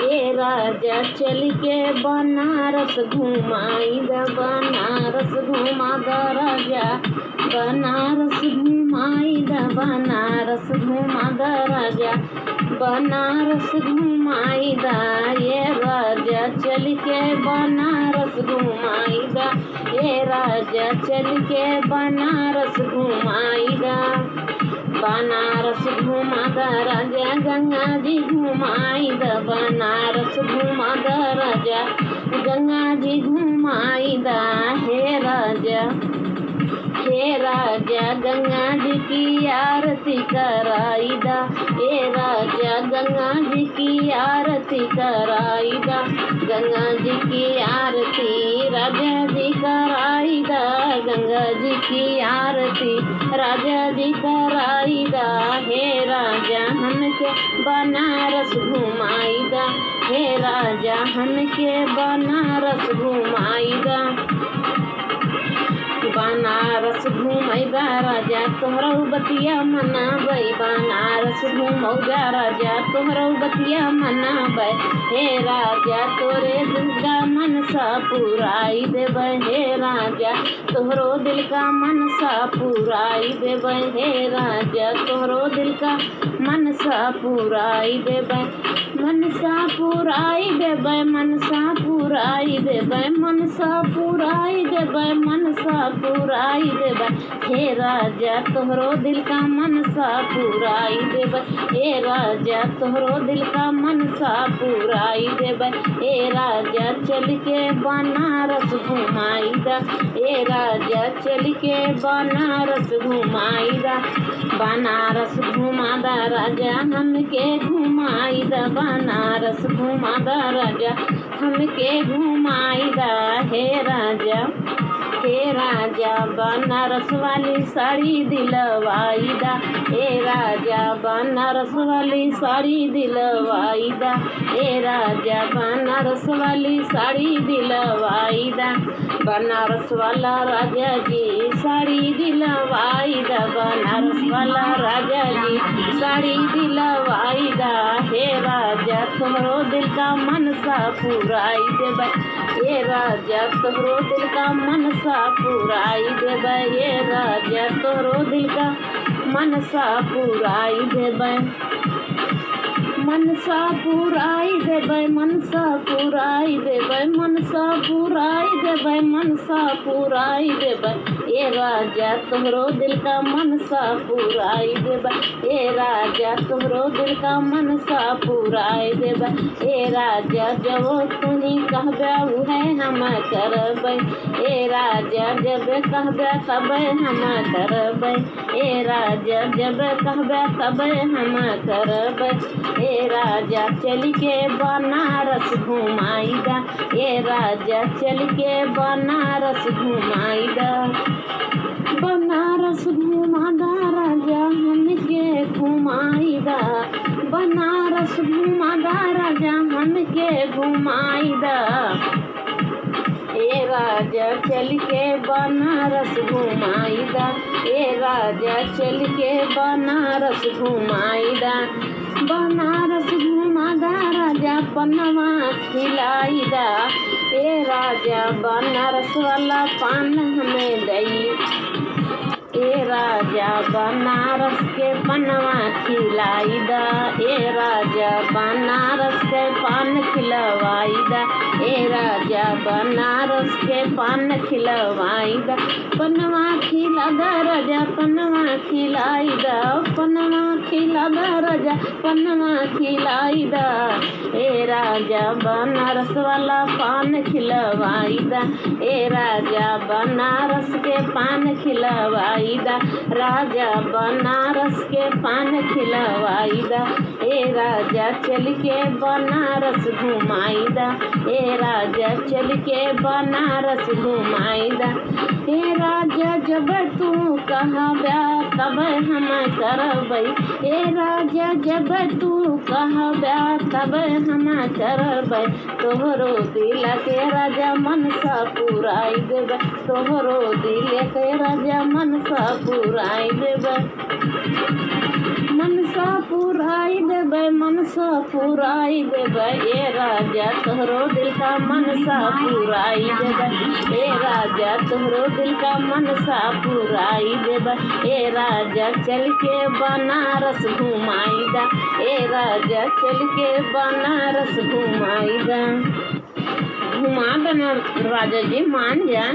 ए राजा चल के बनारस घुमाई द बनारस घुमा द राजा बनारस घुमाई द बनारस घुमा द राजा बनारस घुमाई द ये राजा चल के बनारस घुमाई द ये राजा चल के बनारस घुमाई द बनारस घुमा द राजा गंगा जी घुमाई द बनारस घुमा द राजा गंगा जी घुमाई द हे राजा गंगा जी की आरती कराई दा हे राजा गंगा जी की आरती कराई दा गंगा जी की आरती राजा जी कराई दा गंगा जी की आरती राजा जी कराई दा हे राजा हमके बनारस घुमाई दा हे राजा हमके बनारस घुमाई दा बनारस घुमैबा राजा तोहरा बतिया मनाबै बनारस घुमौजा राजा तोहरा बतिया मनाबै हे राजा तोरे दिल का मनसा पुराई देबै हे राजा तोहरो दिल का मनसा पुराई देबै हे राजा तोहरो दिल का मनसा पुराई देबै मनसा पुराई देबै मनसा पुराई देबै मनसा पुराई देबै मनसा पुराई देबै हे राजा तोहरो दिल का मनसा पुराई देबै हे राजा तोहरो दिल का मनसा पुराई देबै हे राजा चल के बनारस घुमाई दा हे राजा चल के बनारस घुमाई दा बनारस घुमा दा राजा हमके घुमाई दा बनारस घुमा दा राजा हमके घुमाई दा हे राजा बनारस वाली साड़ी दिलवाई दा हे राजा बनारस वाली साड़ी दिलवाई दा हे राजा बनारस वाली साड़ी दिलवाई दा बनारस वाला राजा जी साड़ी दिलवाई दा बनारस वाला राजा जी साड़ी दिलवाई दा हे राजा तोहरो दिल का मनसा पुराई देबै हे राजा तोहरो दिल का मनसा पुराई देबै हे राजा तोहरो दिल का मनसा पुराई देबै मनसा पुराई देबै मनसा पुराई देबै मनसा पुराई देबै मनसा पुराई देबै ए राजा तोहरो दिल का मनसा पुराई देबै ए राजा तोहरो दिल का मनसा पुराई देबै ए राजा जब तुनी कहबे उहे हम करबै ए राजा जब कहबे तब हम करबै ए राजा जब कहबे तब हम करबै ए राजा चल के बनारस घुमाई दा ए राजा चल के बनारस घुमाई दा बनारस घुमा दा राजा हमके घुमाई दा बनारस घुमा दा राजा हमके घुमाई दा ए राजा चल के बनारस घुमाई दा ए राजा चल के बनारस घुमाई दा बनारस घुमा दा राजा पनवा खिलाई दा ए राजा बनारस वाला पान हमें दई ए राजा बनारस के पनवा खिलाई दा ए राजा बनारस के पान खिलवाई दा ए राजा बनारस के पान खिलवाई दा पनवा खिला दा राजा पनवा खिलाई दा पनवा खिला दा राजा पनवा खिलाई दा ए राजा बनारस वाला पान खिलवाई दा ए राजा बनारस के पान खिलवाई दा राजा बनारस के पान खिलवाई दा ए राजा चल के बनारस घुमाई दा ए राजा चल के बनारस घुमाई दा ए राजा जब तू कहबे तब हम करबै ए राजा जब तू कहबे तब हम चढ़बै तोहरो दिल के राजा मनसा पुराई देबै तोहरो दिल के राजा मनसा पुराई देबै मनसा पुराई देबै मनसा पुराई देबै ए राजा तोहरो दिल का मनसा पुराई देबै ए राजा तोहरो दिल का मनसा पुराई देबै ए राजा चल के बनारस घुमाई दा ए राजा चल के बनारस घुमाई दा घुमा देना राजा जी मान जाए।